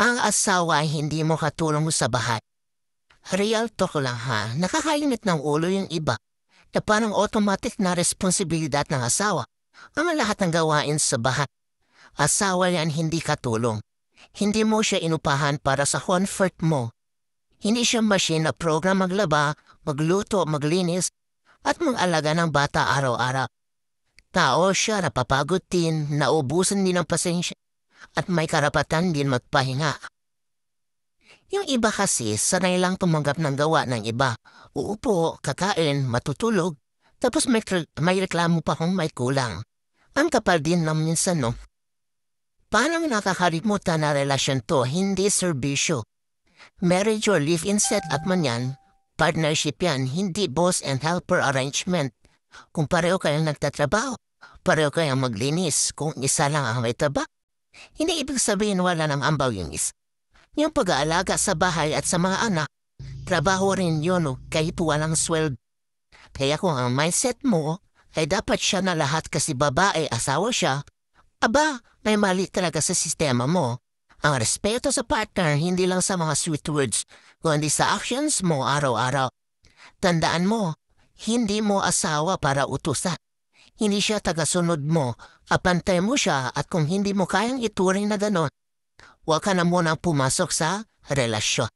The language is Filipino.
Ang asawa ay hindi mo katulong sa bahay. Real talk lang ha, nakakainit ng ulo yung iba na parang automatic na responsibilidad ng asawa ang lahat ng gawain sa bahay. Asawa yan hindi katulong. Hindi mo siya inupahan para sa comfort mo. Hindi siya machine na program maglaba, magluto, maglinis, at mag-alaga ng bata araw-araw. Tao siya napapagod din, naubusan din ng pasensya, at may karapatan din magpahinga. Yung iba kasi sanay lang tumanggap ng gawa ng iba. Uupo, kakain, matutulog, tapos may reklamo pa kung may kulang. Ang kapal din ng minsan no. Parang nakakalimutan na relasyon to, hindi serbisyo. Marriage or live-in setup man yan, partnership yan, hindi boss and helper arrangement. Kung pareho kayong nagtatrabaho, pareho kayong maglinis kung isa lang ang may taba. Hindi ibig sabihin wala ng ambaw yung isa. Yung pag-aalaga sa bahay at sa mga anak, trabaho rin yun kahit walang sweld. Kaya kung ang mindset mo ay dapat siya na lahat kasi babae asawa siya, aba, may mali talaga sa sistema mo. Ang respeto sa partner hindi lang sa mga sweet words, kundi sa actions mo araw-araw. Tandaan mo, hindi mo asawa para utusan. Hindi siya tagasunod mo, apantay mo siya at kung hindi mo kayang ituring na ganon, huwag ka na munang pumasok sa relasyon.